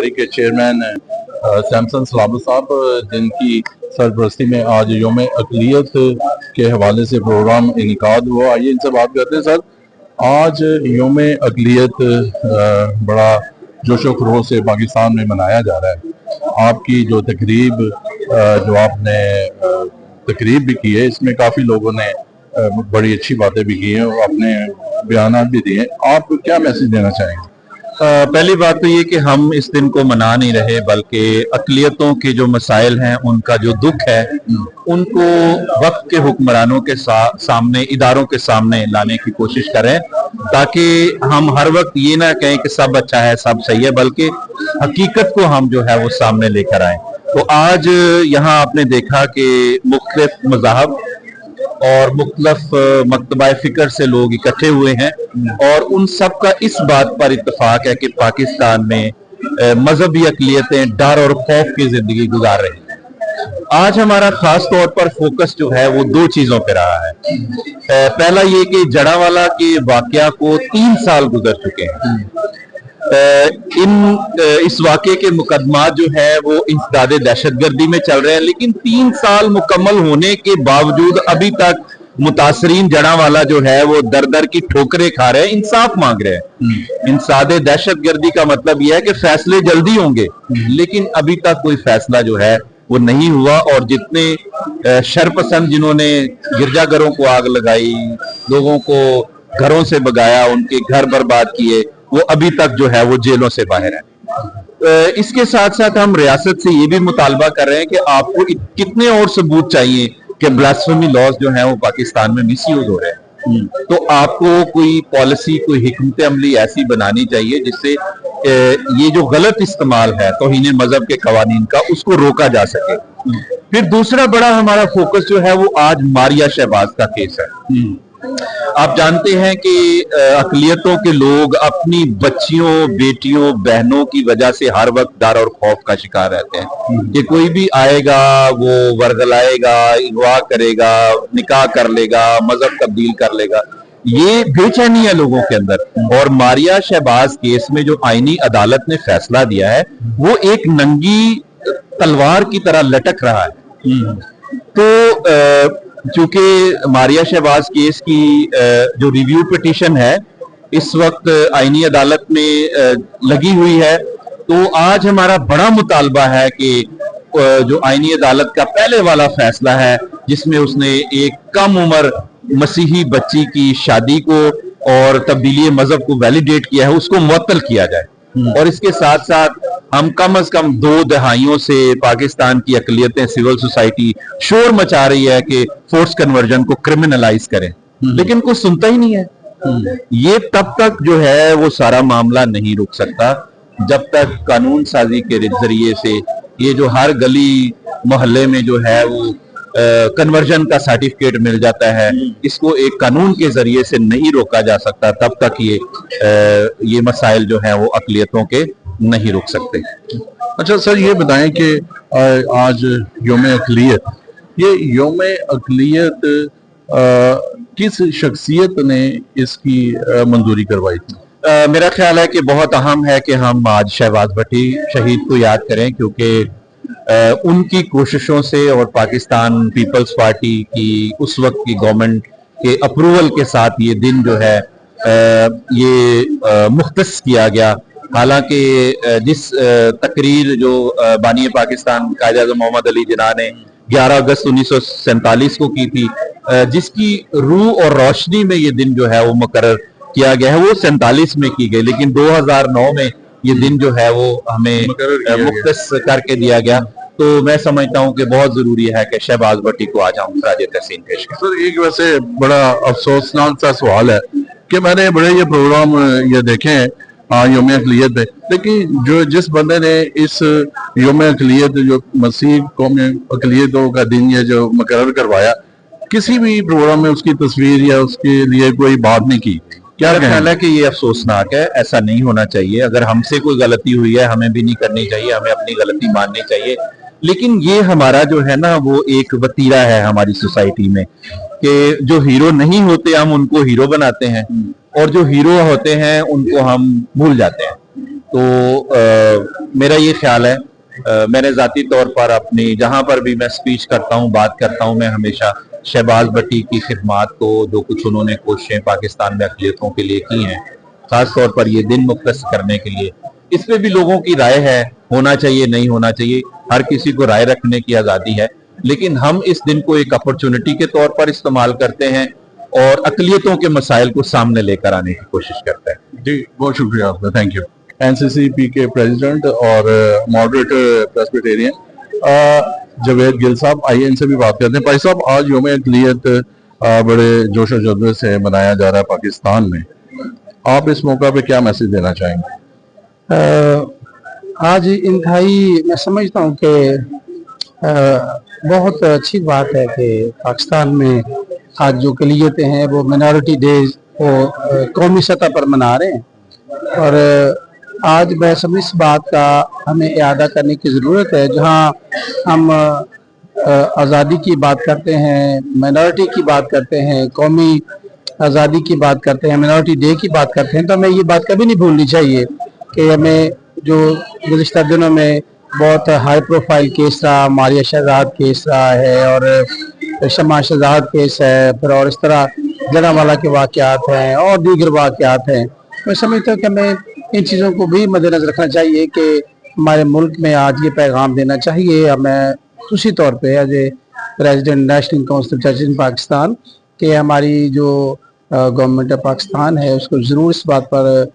इदारे के चेयरमैन सैमसन सलाबत साहब, जिनकी सरपरस्ती में आज योम अक़लियत के हवाले से प्रोग्राम इनेकाद हुआ। आइए इनसे बात करते हैं। सर, आज योम अक़लियत बड़ा जोशो खरोश से पाकिस्तान में मनाया जा रहा है। आपकी जो तकरीब जो आपने तकरीब भी की है, इसमें काफ़ी लोगों ने बड़ी अच्छी बातें भी की हैं और अपने बयान भी दिए। आप क्या मैसेज देना चाहेंगे? पहली बात तो ये कि हम इस दिन को मना नहीं रहे, बल्कि अक़लियतों के जो मसाइल हैं, उनका जो दुख है, उनको वक्त के हुक्मरानों के सामने, इदारों के सामने लाने की कोशिश करें, ताकि हम हर वक्त ये ना कहें कि सब अच्छा है, सब सही है, बल्कि हकीकत को हम जो है वो सामने लेकर आए। तो आज यहाँ आपने देखा कि मुख्तलिफ मज़ाहब और मुख्तलिफ मकतबा फ़िक्र से लोग इकट्ठे हुए हैं, और उन सब का इस बात पर इत्तफाक है कि पाकिस्तान में मजहबी अक़लियतें डर और खौफ की जिंदगी गुजार रही हैं। आज हमारा खास तौर पर फोकस जो है वो दो चीजों पे रहा है। पहला ये कि जड़ावाला के वाकया को 3 साल गुजर चुके हैं। इस वाक़े के मुकदमात जो है वो इंसदादे दहशतगर्दी में चल रहे हैं, लेकिन 3 साल मुकम्मल होने के बावजूद अभी तक मुतासरीन जड़ावाला जो है वो दर दर की ठोकरें खा रहे हैं, इंसाफ मांग रहे हैं। इंसदादे दहशतगर्दी का मतलब यह है कि फैसले जल्दी होंगे, लेकिन अभी तक कोई फैसला जो है वो नहीं हुआ। और जितने शरपसंद जिन्होंने गिरजाघरों को आग लगाई, लोगों को घरों से भगाया, उनके घर बर्बाद किए, वो अभी तक जो है वो जेलों से बाहर है। इसके साथ साथ हम रियासत से ये भी मुतालबा कर रहे हैं कि आपको कितने और सबूत चाहिए कि ब्लास्फेमी लॉज जो है वो पाकिस्तान में मिसयूज हो रहे हैं। तो आपको कोई पॉलिसी, कोई हिकमत अमली ऐसी बनानी चाहिए जिससे ये जो गलत इस्तेमाल है तौहीन मजहब के कवानीन का, उसको रोका जा सके। फिर दूसरा बड़ा हमारा फोकस जो है वो आज मारिया शहबाज का केस है। आप जानते हैं कि अक़लियतों के लोग अपनी बच्चियों, बेटियों, बहनों की वजह से हर वक्त डर और खौफ का शिकार रहते हैं कि कोई भी आएगा, वो वर्गलाएगा, अगवा करेगा, निकाह कर लेगा, मजहब तब्दील कर लेगा। ये बेचैनी है लोगों के अंदर। और मारिया शहबाज केस में जो आईनी अदालत ने फैसला दिया है, वो एक नंगी तलवार की तरह लटक रहा है। तो चूंकि मारिया शहबाज केस की जो रिव्यू पिटीशन है इस वक्त आईनी अदालत में लगी हुई है, तो आज हमारा बड़ा मुतालबा है कि जो आईनी अदालत का पहले वाला फैसला है, जिसमें उसने एक कम उम्र मसीही बच्ची की शादी को और तब्दीली मजहब को वैलिडेट किया है, उसको मुअत्तल किया जाए। और इसके साथ साथ हम कम से कम 2 दहाइयों से पाकिस्तान की अक़लियतें, सिविल सोसाइटी शोर मचा रही है कि फोर्स कन्वर्जन को क्रिमिनलाइज करें, लेकिन कोई सुनता ही नहीं है। ये तब तक जो है वो सारा मामला नहीं रुक सकता जब तक कानून साजी के जरिए से ये जो हर गली मोहल्ले में जो है वो कन्वर्जन का सर्टिफिकेट मिल जाता है, इसको एक कानून के जरिए से नहीं रोका जा सकता। तब तक ये मसाइल जो है वो अक़लियतों के नहीं रुक सकते। अच्छा सर, ये बताएं कि आज योम अक़लियत, ये योम अक़लियत किस शख्सियत ने इसकी मंजूरी करवाई थी? मेरा ख्याल है कि बहुत अहम है कि हम आज शहबाज भट्टी शहीद को याद करें, क्योंकि उनकी कोशिशों से और पाकिस्तान पीपल्स पार्टी की उस वक्त की गवर्नमेंट के अप्रूवल के साथ ये दिन जो है ये मुख्तस किया गया। हालांकि जिस तकरीर जो बानी पाकिस्तान कायद-ए-आज़म मोहम्मद अली जिन्ना ने 11 अगस्त 1947 को की थी, जिसकी रूह और रोशनी में ये दिन जो है वो मुकर्रर किया गया है, वो 47 में की गई, लेकिन 2009 में ये दिन जो है वो हमें मुख्तस करके दिया गया। तो मैं समझता हूँ कि बहुत जरूरी है कि शहबाज भट्टी को आज हम खराज तहसीन पेश करें। सर, एक वैसे बड़ा अफसोसनाक सा सवाल है कि मैंने बड़े ये प्रोग्राम ये देखे हैं योम अक़लियत पे, लेकिन जिस बंदे ने इस योम अक़लियत जो मसीह कौम अक़लियतों का दिन ये जो मुकर्रर करवाया, किसी भी प्रोग्राम में उसकी तस्वीर या उसके लिए कोई बात नहीं की। क्या ख्याल है कि ये अफसोसनाक है, ऐसा नहीं होना चाहिए। अगर हमसे कोई गलती हुई है, हमें भी नहीं करनी चाहिए, हमें अपनी गलती माननी चाहिए। लेकिन ये हमारा जो है ना वो एक वतीरा है हमारी सोसाइटी में कि जो हीरो नहीं होते हम उनको हीरो बनाते हैं, और जो हीरो होते हैं उनको हम भूल जाते हैं। تو मेरा ये ख्याल है, मैंने ज़ाती तौर पर अपनी जहाँ पर भी मैं स्पीच करता हूँ, बात करता हूँ, मैं हमेशा शहबाज भट्टी की खिदमात को, जो कुछ उन्होंने कोशिशें पाकिस्तान में अक़लियतों के लिए की हैं, खास तौर पर ये दिन मुख्तस करने के लिए, इस पे भी लोगों की राय है, होना चाहिए नहीं होना चाहिए, हर किसी को राय रखने की आज़ादी है, लेकिन हम इस दिन को एक अपॉर्चुनिटी के तौर पर इस्तेमाल करते हैं और अक़लियतों के मसाइल को सामने लेकर आने की कोशिश करते हैं। जी बहुत शुक्रिया आपका, थैंक यू। एनसीसीपी के प्रेसिडेंट और मॉडरेटर प्रेस्बिटेरियन जावेद गिल साहब, आइए इनसे भी बात करते हैं। भाई साहब, आज यौम अक़लियत बड़े जोश और जज्बे से मनाया जा रहा है पाकिस्तान में, आप इस मौका पे क्या मैसेज देना चाहेंगे? आज इंतहाई मैं समझता हूँ कि बहुत अच्छी बात है कि पाकिस्तान में आज जो अक़लियतें हैं वो मिनॉरिटी डेज वो कौमी सतह पर मना रहे हैं, और आज मैं समझ इस बात का हमें इआदा करने की ज़रूरत है। जहाँ हम आज़ादी की बात करते हैं, मिनॉरिटी की बात करते हैं, कौमी आज़ादी की बात करते हैं, मिनॉरिटी डे की बात करते हैं, तो हमें ये बात कभी नहीं भूलनी चाहिए कि हमें जो गुज़िश्ता दिनों में बहुत हाई प्रोफाइल केस रहा, मारिया शहजाद केस रहा है और शमा शहजाद केस है, फिर और इस तरह जलियांवाला के वाक़यात हैं और दीगर वाक़यात हैं। मैं समझता हूँ कि हमें इन चीज़ों को भी मद्देनज़र रखना चाहिए कि हमारे मुल्क में आज ये पैगाम देना चाहिए, हमें खुशी तौर पे as a president National Council of जजेस इन पाकिस्तान कि हमारी जो गवर्नमेंट ऑफ पाकिस्तान है उसको ज़रूर इस बात पर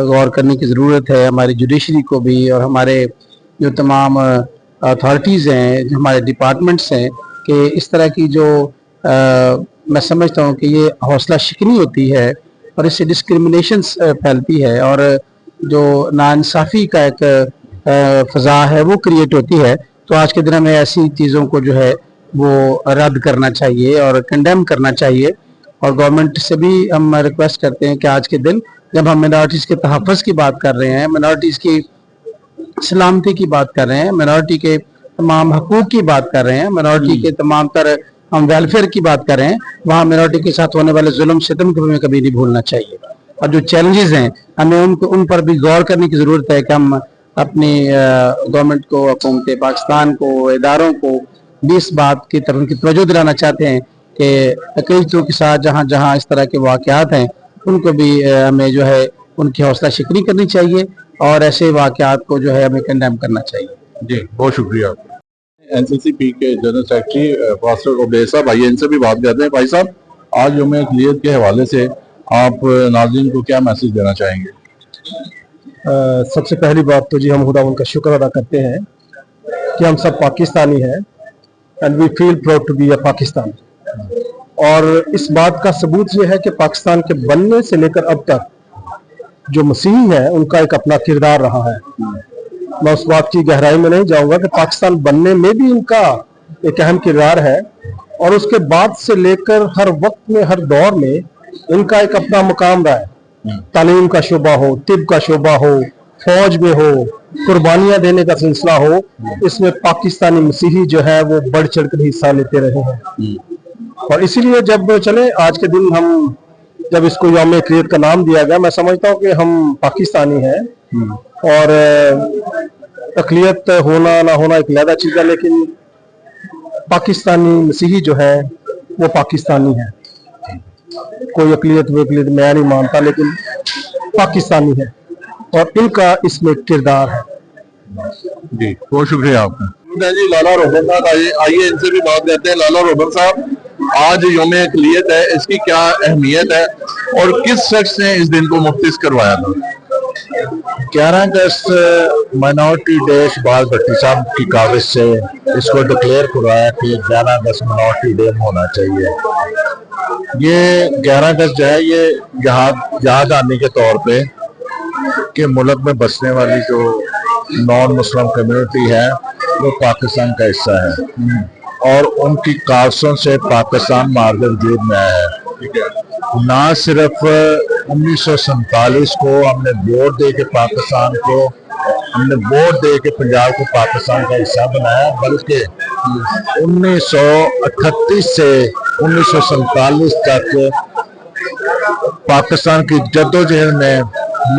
गौर करने की ज़रूरत है, हमारी जुडिशरी को भी और हमारे जो तमाम अथॉरिटीज़ हैं, जो हमारे डिपार्टमेंट्स हैं, कि इस तरह की जो मैं समझता हूँ कि ये हौसला शिकनी होती है और इससे डिस्क्रिमिनेशन फैलती है और जो नाइंसाफ़ी का एक फ़ज़ा है वो क्रिएट होती है। तो आज के दिन हमें ऐसी चीज़ों को जो है वो रद्द करना चाहिए और कंडेम करना चाहिए, और गवर्नमेंट से भी हम रिक्वेस्ट करते हैं कि आज के दिन जब हम मिनॉरिटीज़ के तहफ़्फ़ुज़ की बात कर रहे हैं, मिनॉरिटीज़ की सलामती की बात कर रहे हैं, मिनॉरिटी के तमाम हकूक़ की बात कर रहे हैं, मिनॉरिटी के तमाम तर हम वेलफेयर की बात कर रहे हैं, वहाँ मिनॉरिटी के साथ होने वाले जुल्म सितम को हमें कभी नहीं भूलना चाहिए। और जो चैलेंजेस हैं हमें उन पर भी गौर करने की ज़रूरत है कि हम अपनी गवर्नमेंट को, हुकूमत पाकिस्तान को, इदारों को भी इस बात की तरफ उनकी तवज्जो दिलाना चाहते हैं कि अक़लियतों के साथ जहाँ जहाँ इस तरह के वाक़यात हैं उनको भी हमें जो है उनकी हौसला शिकनी करनी चाहिए और ऐसे वाक़यात को जो है हमें कंडेम करना चाहिए। जी बहुत शुक्रिया। एनसीसीपी के जनरल सेक्रेटरी फास्टर उबैद साहब, आइए इनसे भी बात करते हैं। भाई साहब, आज यौम अक़लियत के हवाले से आप नाज़रीन को क्या मैसेज देना चाहेंगे? सबसे पहली बात तो जी हम खुदा उनका शुक्र अदा करते हैं कि हम सब पाकिस्तानी हैं and we feel proud to be a Pakistan, और इस बात का सबूत ये है कि पाकिस्तान के बनने से लेकर अब तक जो मसीही हैं उनका एक अपना किरदार रहा है। मैं उस बात की गहराई में नहीं जाऊंगा कि पाकिस्तान बनने में भी इनका एक अहम किरदार है, और उसके बाद से लेकर हर वक्त में, हर दौर में इनका एक अपना मुकाम रहा है। तालीम का शोबा हो, तिब का शोबा हो, फौज में हो, कुर्बानियां देने का सिलसिला हो, इसमें पाकिस्तानी मसीही जो है वो बढ़ चढ़ कर हिस्सा लेते रहे हैं। और इसीलिए जब चले आज के दिन हम जब इसको यौम अक़लियत का नाम दिया गया, मैं समझता हूँ कि हम पाकिस्तानी हैं और अक़लियत होना ना होना एक अलग चीज़ है, लेकिन पाकिस्तानी मसीही जो है वो पाकिस्तानी है। कोई अक़लियत वो अक़लियत मैं नहीं मानता, लेकिन पाकिस्तानी है और इनका इसमें किरदार है। जी बहुत शुक्रिया आपका। जी लाला रोहबन साहब, आइए इनसे भी बात करते हैं। लाला रोहबन साहब, आज यौम अक़लियत है, इसकी क्या अहमियत है और किस शख्स ने इस दिन को मुख्तस करवाया था? 11 अगस्त माइनॉरिटी डे शहबाज भट्टी साहब की काविश से इसको डिक्लेयर करवाया कि 11 अगस्त माइनॉरिटी डे होना चाहिए। ये 11 अगस्त जो है ये याद आने के तौर पे कि मुल्क में बसने वाली जो नॉन मुस्लिम कम्युनिटी है वो पाकिस्तान का हिस्सा है और उनकी कावसों से पाकिस्तान मार्ग वजूद में आया है। ना सिर्फ 1947 को हमने वोट दे के पाकिस्तान को, हमने वोट दे के पंजाब को पाकिस्तान का हिस्सा बनाया, बल्कि 1938 से 1947 तक पाकिस्तान की जद्दोजहद में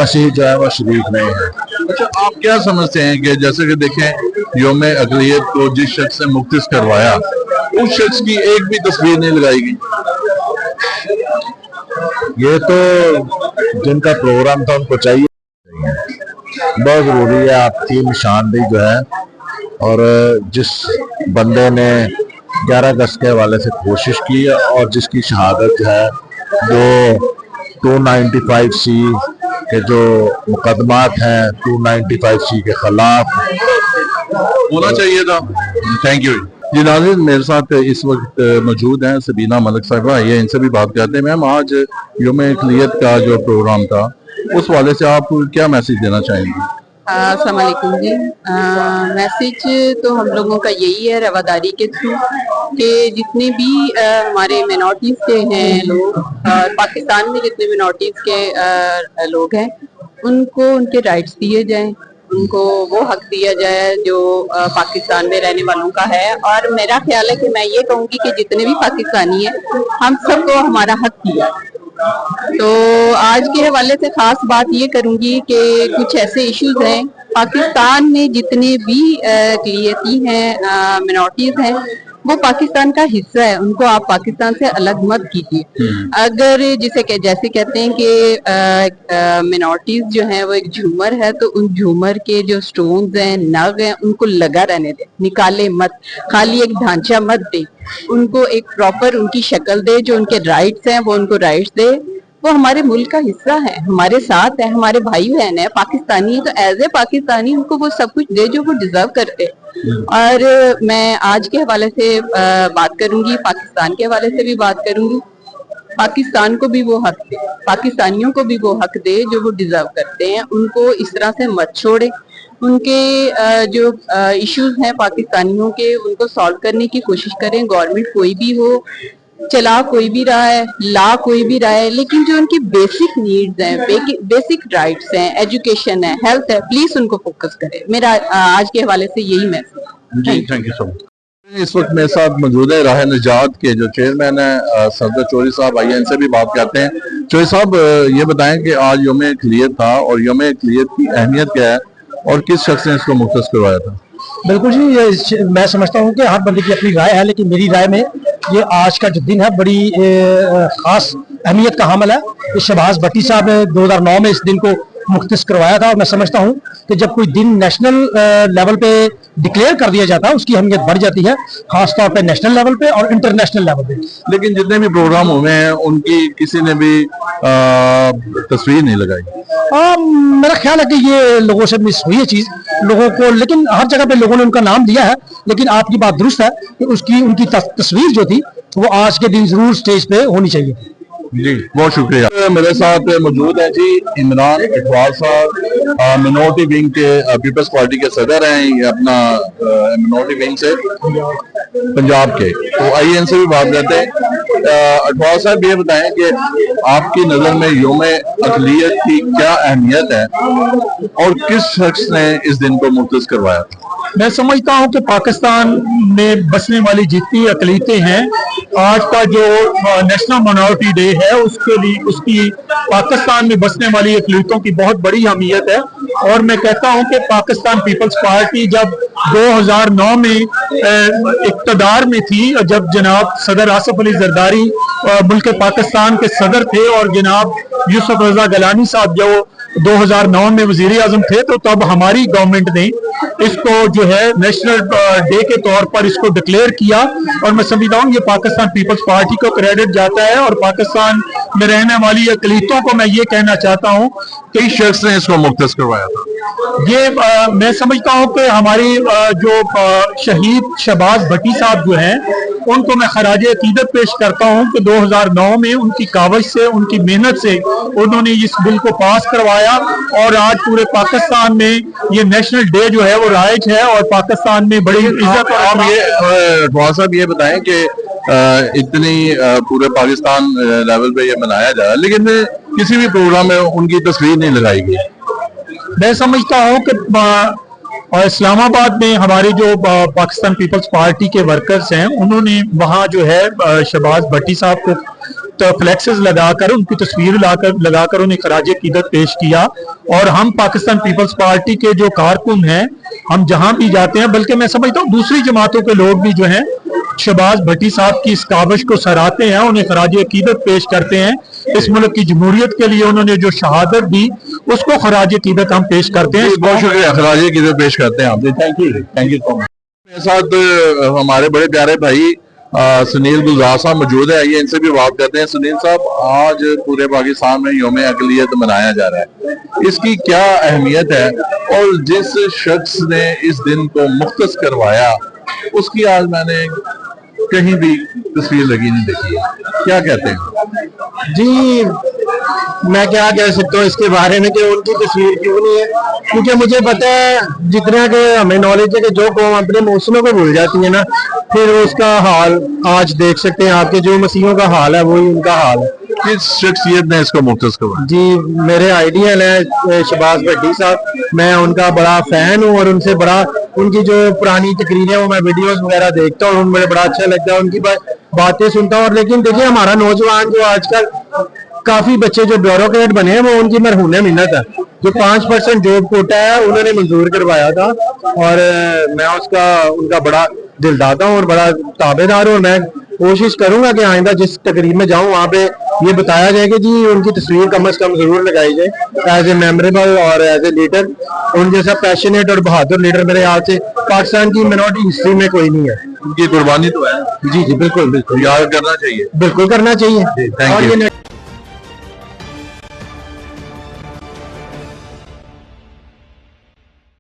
मसीह जो है वो शरीक नहीं है। अच्छा, आप क्या समझते हैं कि जैसे कि देखें यौम अक़लियत को जिस शख्स ने मुख्तस करवाया उस शख्स की एक भी तस्वीर नहीं लगाई गई? ये तो जिनका प्रोग्राम था उनको चाहिए, बहुत जरूरी है आपकी निशानदेही जो है। और जिस बंदे ने 11 अगस्त के हवाले से कोशिश की और जिसकी शहादत जो है वो 295C के जो मुकदमात हैं 295C के खिलाफ होना चाहिए था। थैंक यू जी। नाज़रीन, मेरे साथ इस वक्त मौजूद हैं सबीना मलिक साहिबा, ये इनसे भी बात करते हैं। मैम, आज यौम अक़लियत का जो प्रोग्राम था उस वाले से आप क्या मैसेज देना चाहेंगे? अस्सलाम वालेकुम जी। मैसेज तो हम लोगों का यही है रवादारी के थ्रू कि जितने भी हमारे मिनॉरिटीज के हैं लोग और पाकिस्तान में जितने मिनॉरिटीज के लोग हैं उनको उनके राइट्स दिए जाएं, उनको वो हक दिया जाए जो पाकिस्तान में रहने वालों का है। और मेरा ख्याल है कि मैं ये कहूँगी कि जितने भी पाकिस्तानी हैं हम सबको हमारा हक दिया। तो आज के हवाले से खास बात ये करूंगी कि कुछ ऐसे इश्यूज हैं पाकिस्तान में, जितने भी अक़लियती हैं मिनॉरिटीज हैं वो पाकिस्तान का हिस्सा है, उनको आप पाकिस्तान से अलग मत कीजिए। अगर जैसे कहते हैं कि मिनॉरिटीज जो हैं वो एक झूमर है, तो उन झूमर के जो स्टोन्स हैं, नग हैं, उनको लगा रहने दे, निकाले मत, खाली एक ढांचा मत दे, उनको एक प्रॉपर उनकी शक्ल दे, जो उनके राइट्स हैं वो उनको राइट्स दे। वो हमारे मुल्क का हिस्सा है, हमारे साथ है, हमारे भाई बहन है, पाकिस्तानी है, तो एज ए पाकिस्तानी उनको वो सब कुछ दे जो वो डिजर्व करते। और मैं आज के हवाले से बात करूंगी, पाकिस्तान के हवाले से भी बात करूंगी। पाकिस्तान को भी वो हक दे, पाकिस्तानियों को भी वो हक दे जो वो डिजर्व करते हैं, उनको इस तरह से मत छोड़े। उनके जो इश्यूज हैं पाकिस्तानियों के, उनको सॉल्व करने की कोशिश करें। गवर्नमेंट कोई भी हो, चला कोई भी रहा है, ला कोई भी रहा है, लेकिन जो उनकी बेसिक नीड्स हैं, बेसिक राइट्स हैं, एजुकेशन है, हेल्थ है, प्लीज उनको फोकस करें। मेरा आज के हवाले से यही मैसेज। जी, थैंक यू सो मच। इस वक्त मेरे साथ मौजूद है राह निजात के जो चेयरमैन है सरदार चौधरी साहब, आइए इनसे भी बात करते हैं। चौधरी साहब, ये बताएं कि आज यौम अक़लियत था और यौम अक़लियत की अहमियत क्या है और किस शख्स ने इसको मुख्तस करवाया था? बिल्कुल जी, ये मैं समझता हूँ कि हर बंदे की अपनी राय है, लेकिन मेरी राय में ये आज का जो दिन है बड़ी खास अहमियत का हामिल है। ये शहबाज भट्टी साहब ने 2009 में इस दिन को मुख्तस करवाया था। और मैं समझता हूँ कि जब कोई दिन नेशनल लेवल पे डिक्लेयर कर दिया जाता है उसकी अहमियत बढ़ जाती है, खासतौर पे नेशनल लेवल पे और इंटरनेशनल लेवल पे। लेकिन जितने भी प्रोग्राम हुए हैं उनकी किसी ने भी तस्वीर नहीं लगाई। मेरा ख्याल है कि ये लोगों से मिस हुई है चीज लोगों को, लेकिन हर जगह पे लोगों ने उनका नाम दिया है। लेकिन आपकी बात दुरुस्त है कि उनकी तस्वीर जो थी वो आज के दिन जरूर स्टेज पे होनी चाहिए। जी, बहुत शुक्रिया। मेरे साथ मौजूद है जी इमरान इकबाल साहब, मिनॉरिटी विंग के पीपल्स पार्टी के सदर हैं, ये अपना मिनॉरिटी विंग से पंजाब के। तो आइए इनसे भी बात करते हैं। इकबाल साहब, ये बताएं कि आपकी नजर में यौम अक़लियत की क्या अहमियत है और किस शख्स ने इस दिन को मुख्तस करवाया था? मैं समझता हूं कि पाकिस्तान में बसने वाली जितनी अक़लियतें हैं, आज का जो नेशनल माइनॉरिटी डे है उसके लिए उसकी पाकिस्तान में बसने वाली अक़लियतों की बहुत बड़ी अहमियत है। और मैं कहता हूं कि पाकिस्तान पीपल्स पार्टी जब 2009 में इक़्तिदार में थी, जब जनाब सदर आसिफ अली जरदारी मुल्क पाकिस्तान के सदर थे और जनाब यूसुफ रजा गलानी साहब जो 2009 में वजीर आजम थे, तो तब हमारी गवर्नमेंट ने इसको जो है नेशनल डे के तौर पर इसको डिक्लेयर किया। और मैं समझता हूँ ये पाकिस्तान पीपल्स पार्टी को क्रेडिट जाता है। और पाकिस्तान में रहने वाली अक़लियतों को मैं ये कहना चाहता हूँ कई शख्स ने इसको मुख्तस करवाया था। ये मैं समझता हूँ कि हमारी जो शहीद शहबाज भट्टी साहब जो हैं उनको मैं खराज अकीदत पेश करता हूँ कि 2009 में उनकी काविश से, उनकी मेहनत से उन्होंने इस बिल को पास करवाया और आज पूरे पाकिस्तान में ये नेशनल डे जो है वो राइज है और पाकिस्तान में बड़ी इज्जत। आप ये साहब ये बताएं कि इतनी पूरे पाकिस्तान लेवल पे ये मनाया जा रहा है, लेकिन किसी भी प्रोग्राम में उनकी तस्वीर नहीं लगाई गई। मैं समझता हूँ कि इस्लामाबाद में हमारे जो पाकिस्तान पीपल्स पार्टी के वर्कर्स हैं उन्होंने वहाँ जो है शहबाज भट्टी साहब को तो फ्लेक्सेस लगाकर उनकी तस्वीर लगाकर उन्हें खराज अकीदत पेश किया। और हम पाकिस्तान पीपल्स पार्टी के जो कारकुन हैं, हम जहां भी जाते हैं, बल्कि मैं समझता हूँ दूसरी जमातों के लोग भी जो हैं शहबाज भट्टी साहब की इस काविश को सराहते हैं, उन्हें खराज अकीदत पेश करते हैं। इस मुल्क की जमहूरियत के लिए उन्होंने जो शहादत दी उसको खराज अकीदत हम पेश करते हैं। बहुत शुक्रिया, खराज अकीदत पेश करते हैं आपसे। Thank you so much. मेरे साथ हमारे बड़े प्यारे भाई सुनील गुलजार साहब मौजूद है, आइए इनसे भी बात करते हैं। सुनील साहब, आज पूरे पाकिस्तान में यौम अक़लियत मनाया जा रहा है, इसकी क्या अहमियत है और जिस शख्स ने इस दिन को मुख्तस करवाया उसकी आज मैंने कहीं भी तस्वीर लगी नहीं देखी है, क्या कहते हैं? जी, मैं क्या कह सकता हूँ इसके बारे में कि उनकी तस्वीर क्यों नहीं है, क्योंकि मुझे पता है जितना कि हमें नॉलेज है कि जो कौम अपने मौसमों को भूल जाती है ना, फिर उसका हाल आज देख सकते हैं आपके जो मसीहों का हाल है वही उनका हाल है। किस शख्सियत ने इसको मुख्तस करवाया? जी, मेरे आइडियल है शहबाज भट्टी साहब, मैं उनका बड़ा फैन हूँ और उनसे बड़ा उनकी जो पुरानी तकरीरें वो मैं वीडियोस वगैरह देखता हूँ, मुझे बड़ा अच्छा लगता है, उनकी बातें सुनता हूँ। और लेकिन देखिए हमारा नौजवान जो आजकल काफी बच्चे जो ब्यूरोक्रेट बने हैं वो उनकी मरहून मिन्नत है, जो 5% जॉब कोटा है उन्होंने मंजूर करवाया था और मैं उनका बड़ा दिलदाता हूँ और बड़ा ताबेदार हूँ। मैं कोशिश करूंगा कि आइंदा जिस तकरीब में जाऊं वहां पे ये बताया जाए कि जी उनकी तस्वीर कम से कम जरूर लगाई जाए एज ए मेमोरेबल और एज ए लीडर। उन जैसा पैशनेट और बहादुर लीडर मेरे ख्याल से पाकिस्तान की मिनॉरिटी हिस्ट्री में कोई नहीं है। उनकी कुर्बानी तो है। जी जी, बिल्कुल बिल्कुल याद करना चाहिए, बिल्कुल करना चाहिए। Thank you.